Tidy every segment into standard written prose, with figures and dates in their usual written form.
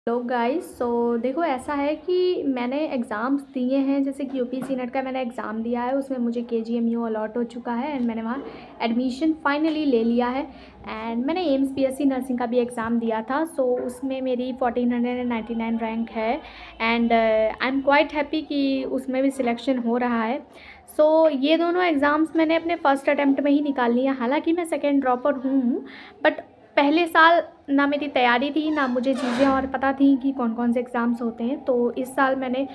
Hello guys. सो देखो, ऐसा है कि मैंने एग्ज़ाम्स दिए हैं। जैसे कि यूपीएससी नेट का मैंने एग्ज़ाम दिया है, उसमें मुझे केजीएमयू अलॉट हो चुका है एंड मैंने वहाँ एडमिशन फाइनली ले लिया है। एंड मैंने एम्स बीएससी नर्सिंग का भी एग्ज़ाम दिया था। सो उसमें मेरी 1499 रैंक है and I am quite happy कि उसमें भी सिलेक्शन हो रहा है। सो ये दोनों एग्ज़ाम्स मैंने अपने फ़र्स्ट अटैम्प्ट में ही निकाल लिया। हालांकि मैं सेकेंड ड्रॉपर हूँ, बट पहले साल ना मेरी तैयारी थी, ना मुझे चीज़ें और पता थी कि कौन कौन से एग्ज़ाम्स होते हैं। तो इस साल मैंने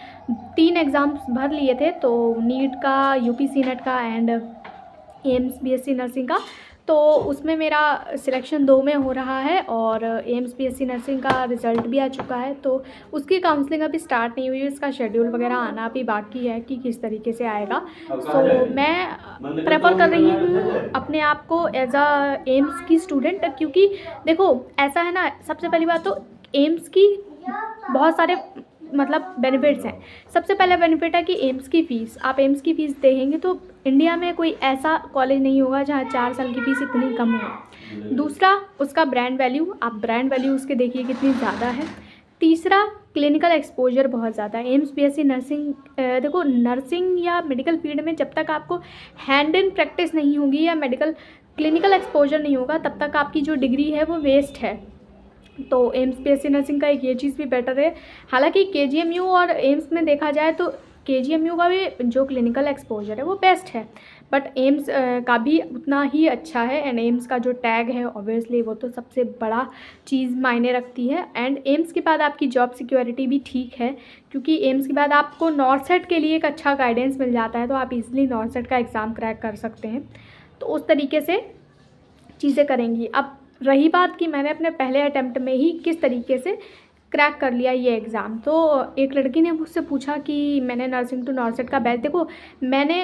3 एग्ज़ाम्स भर लिए थे, तो नीट का, यूपीसी नेट का एंड एम्स बीएससी नर्सिंग का। तो उसमें मेरा सिलेक्शन 2 में हो रहा है और एम्स बीएससी नर्सिंग का रिज़ल्ट भी आ चुका है। तो उसकी काउंसलिंग अभी स्टार्ट नहीं हुई है, उसका शेड्यूल वगैरह आना अभी बाकी है कि किस तरीके से आएगा। सो मैं प्रेफर कर रही हूँ अपने आप को एज अ एम्स की स्टूडेंट, क्योंकि देखो ऐसा है ना, सबसे पहली बात तो एम्स की बहुत सारे मतलब बेनिफिट्स हैं। सबसे पहला बेनिफिट है कि एम्स की फ़ीस, आप एम्स की फ़ीस देंगे तो इंडिया में कोई ऐसा कॉलेज नहीं होगा जहाँ 4 साल की फ़ीस इतनी कम हो। दूसरा, उसका ब्रांड वैल्यू, आप ब्रांड वैल्यू उसके देखिए कितनी ज़्यादा है। तीसरा, क्लिनिकल एक्सपोजर बहुत ज़्यादा है। एम्स बीएससी नर्सिंग, देखो नर्सिंग या मेडिकल फील्ड में जब तक आपको हैंड इन प्रैक्टिस नहीं होगी या मेडिकल क्लिनिकल एक्सपोजर नहीं होगा, तब तक आपकी जो डिग्री है वो वेस्ट है। तो एम्स बीएससी नर्सिंग का एक ये चीज़ भी बेटर है। हालांकि केजीएमयू और एम्स में देखा जाए तो केजीएमयू का भी जो क्लिनिकल एक्सपोजर है वो बेस्ट है, बट एम्स का भी उतना ही अच्छा है। एंड एम्स का जो टैग है ऑब्वियसली वो तो सबसे बड़ा चीज़ मायने रखती है। एंड एम्स के बाद आपकी जॉब सिक्योरिटी भी ठीक है, क्योंकि एम्स के बाद आपको नॉर्सेट के लिए एक अच्छा गाइडेंस मिल जाता है, तो आप इजीली नॉर्सेट का एग्ज़ाम क्रैक कर सकते हैं। तो उस तरीके से चीज़ें करेंगी। अब रही बात कि मैंने अपने पहले अटैम्प्ट में ही किस तरीके से क्रैक कर लिया ये एग्ज़ाम, तो एक लड़की ने मुझसे पूछा कि मैंने नर्सिंग टू नॉर्सेट का बैच, देखो मैंने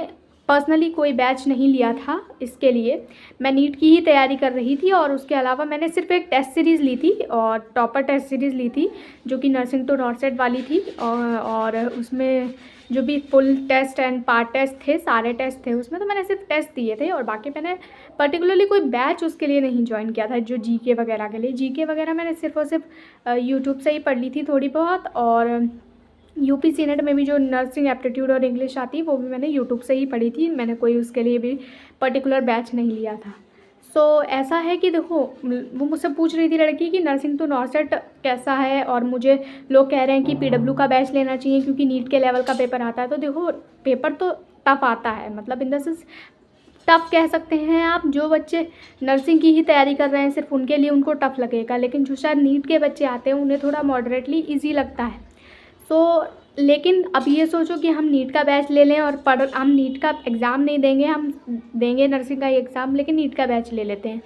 पर्सनली कोई बैच नहीं लिया था इसके लिए, मैं नीट की ही तैयारी कर रही थी और उसके अलावा मैंने सिर्फ एक टेस्ट सीरीज़ ली थी और टॉपर टेस्ट सीरीज़ ली थी जो कि नर्सिंग टू नॉर्सेट वाली थी। और उसमें जो भी full test and part test थे, सारे टेस्ट थे उसमें, तो मैंने सिर्फ टेस्ट दिए थे और बाकी मैंने पर्टिकुलरली कोई बैच उसके लिए नहीं ज्वाइन किया था। जो जीके वगैरह के लिए, जीके वगैरह मैंने सिर्फ और सिर्फ यूट्यूब से ही पढ़ ली थी थोड़ी बहुत, और यूपीसी नेट में भी जो नर्सिंग एप्टीट्यूड और इंग्लिश आती है वो भी मैंने यूट्यूब से ही पढ़ी थी। मैंने कोई उसके लिए भी पर्टिकुलर बैच नहीं लिया था। सो ऐसा है कि देखो, वो मुझसे पूछ रही थी लड़की कि नर्सिंग टू नॉर्सेट कैसा है, और मुझे लोग कह रहे हैं कि पीडब्ल्यू का बैच लेना चाहिए क्योंकि नीट के लेवल का पेपर आता है। तो देखो, पेपर तो टफ आता है, मतलब इन द सेंस टफ़ कह सकते हैं आप। जो बच्चे नर्सिंग की ही तैयारी कर रहे हैं सिर्फ उनके लिए उनको टफ़ लगेगा, लेकिन जो शायद नीट के बच्चे आते हैं उन्हें थोड़ा मॉडरेटली ईजी लगता है। सो लेकिन अब ये सोचो कि हम नीट का बैच ले लें और हम नीट का एग्ज़ाम नहीं देंगे, हम देंगे नर्सिंग का एग्ज़ाम लेकिन नीट का बैच ले लेते हैं।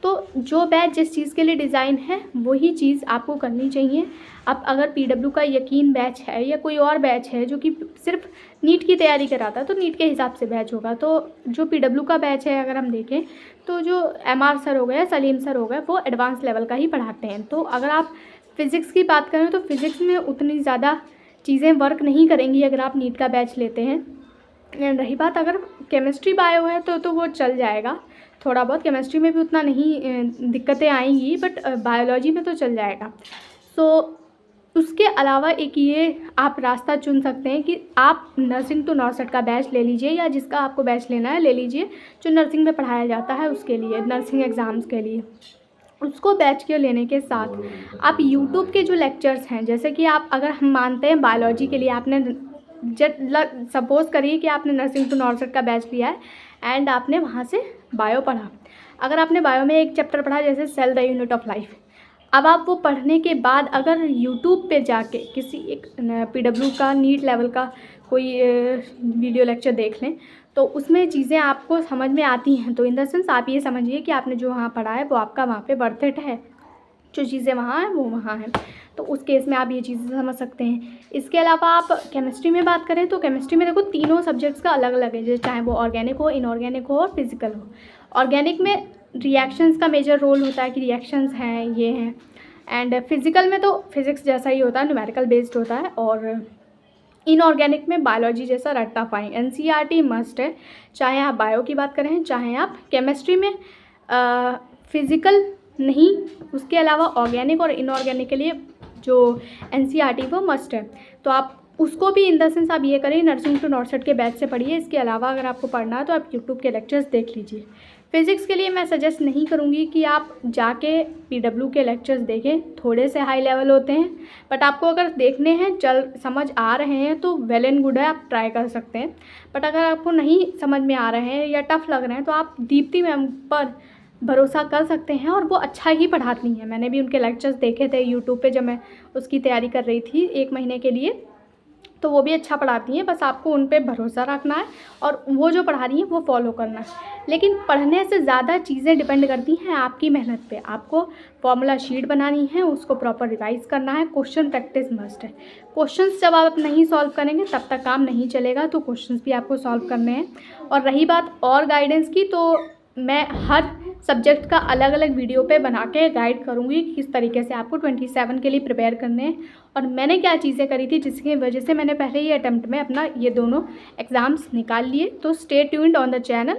तो जो बैच जिस चीज़ के लिए डिज़ाइन है वही चीज़ आपको करनी चाहिए। अब अगर पीडब्ल्यू का यकीन बैच है या कोई और बैच है जो कि सिर्फ नीट की तैयारी कराता है, तो नीट के हिसाब से बैच होगा। तो जो पीडब्ल्यू का बैच है अगर हम देखें तो जो एमआर सर हो गए, सलीम सर हो गए, वो एडवांस लेवल का ही पढ़ाते हैं। तो अगर आप फ़िज़िक्स की बात करें तो फ़िज़िक्स में उतनी ज़्यादा चीज़ें वर्क नहीं करेंगी अगर आप नीट का बैच लेते हैं। एंड रही बात अगर केमिस्ट्री बायो है तो वो चल जाएगा, थोड़ा बहुत केमिस्ट्री में भी उतना नहीं दिक्कतें आएंगी, बट बायोलॉजी में तो चल जाएगा। सो उसके अलावा एक ये आप रास्ता चुन सकते हैं कि आप नर्सिंग टू नॉर्सेट का बैच ले लीजिए, या जिसका आपको बैच लेना है ले लीजिए, जो नर्सिंग में पढ़ाया जाता है उसके लिए, नर्सिंग एग्ज़ाम्स के लिए। उसको बैच के लेने के साथ आप यूट्यूब के जो लेक्चर्स हैं, जैसे कि आप, अगर हम मानते हैं बायोलॉजी के लिए आपने सपोज़ करिए कि आपने नर्सिंग टू नॉर्सेट का बैच लिया है एंड आपने वहाँ से बायो पढ़ा। अगर आपने बायो में एक चैप्टर पढ़ा जैसे cell the unit of life, अब आप वो पढ़ने के बाद अगर यूट्यूब पे जाके किसी एक पीडब्ल्यू का नीट लेवल का कोई वीडियो लेक्चर देख लें तो उसमें चीज़ें आपको समझ में आती हैं। तो इन द सेंस आप ये समझिए कि आपने जो वहाँ पढ़ा है वो आपका वहाँ पे वर्थ इट है, जो चीज़ें वहाँ हैं वो वहाँ हैं। तो उस केस में आप ये चीज़ें समझ सकते हैं। इसके अलावा आप केमिस्ट्री में बात करें तो केमिस्ट्री में देखो तीनों सब्जेक्ट्स का अलग अलग है, जैसे चाहे वो ऑर्गेनिक हो, इनऑर्गेनिक हो और फिजिकल हो। ऑर्गेनिक में रिएक्शंस का मेजर रोल होता है कि रिएक्शंस हैं, ये हैं। एंड फिज़िकल में तो फिज़िक्स जैसा ही होता है, न्यूमेरिकल बेस्ड होता है। और इनऑर्गेनिक में बायोलॉजी जैसा रट्टा पाएँ, एनसीईआरटी मस्ट है, चाहे आप बायो की बात करें चाहे आप केमिस्ट्री में। फिज़िकल नहीं, उसके अलावा ऑर्गेनिक और इनऑर्गेनिक के लिए जो NCERT वो मस्ट है। तो आप उसको भी इन द सेंस आप ये करें, नर्सिंग टू नॉर्सेट के बैच से पढ़िए। इसके अलावा अगर आपको पढ़ना है तो आप यूट्यूब के लेक्चर्स देख लीजिए। फ़िज़िक्स के लिए मैं सजेस्ट नहीं करूँगी कि आप जाके PW के लेक्चर्स देखें, थोड़े से हाई लेवल होते हैं, बट आपको अगर देखने हैं, समझ आ रहे हैं तो वेल एंड गुड है, आप ट्राई कर सकते हैं। बट अगर आपको नहीं समझ में आ रहे हैं या टफ़ लग रहे हैं तो आप दीप्ति मैम पर भरोसा कर सकते हैं, और वो अच्छा ही पढ़ाती हैं। मैंने भी उनके लेक्चर्स देखे थे यूट्यूब पे जब मैं उसकी तैयारी कर रही थी 1 महीने के लिए, तो वो भी अच्छा पढ़ाती हैं। बस आपको उन पे भरोसा रखना है और वो जो पढ़ा रही हैं वो फॉलो करना है। लेकिन पढ़ने से ज़्यादा चीज़ें डिपेंड करती हैं आपकी मेहनत पे। आपको फॉर्मूला शीट बनानी है, उसको प्रॉपर रिवाइज़ करना है, क्वेश्चन प्रैक्टिस मस्ट है। क्वेश्चंस जब आप नहीं सॉल्व करेंगे तब तक काम नहीं चलेगा, तो क्वेश्चंस भी आपको सॉल्व करने हैं। और रही बात और गाइडेंस की, तो मैं हर सब्जेक्ट का अलग अलग वीडियो पे बना के गाइड करूँगी कि किस तरीके से आपको 27 के लिए प्रिपेयर करने हैं और मैंने क्या चीज़ें करी थी जिसकी वजह से मैंने पहले ही अटेम्प्ट में अपना ये दोनों एग्ज़ाम्स निकाल लिए। तो stay tuned on the channel.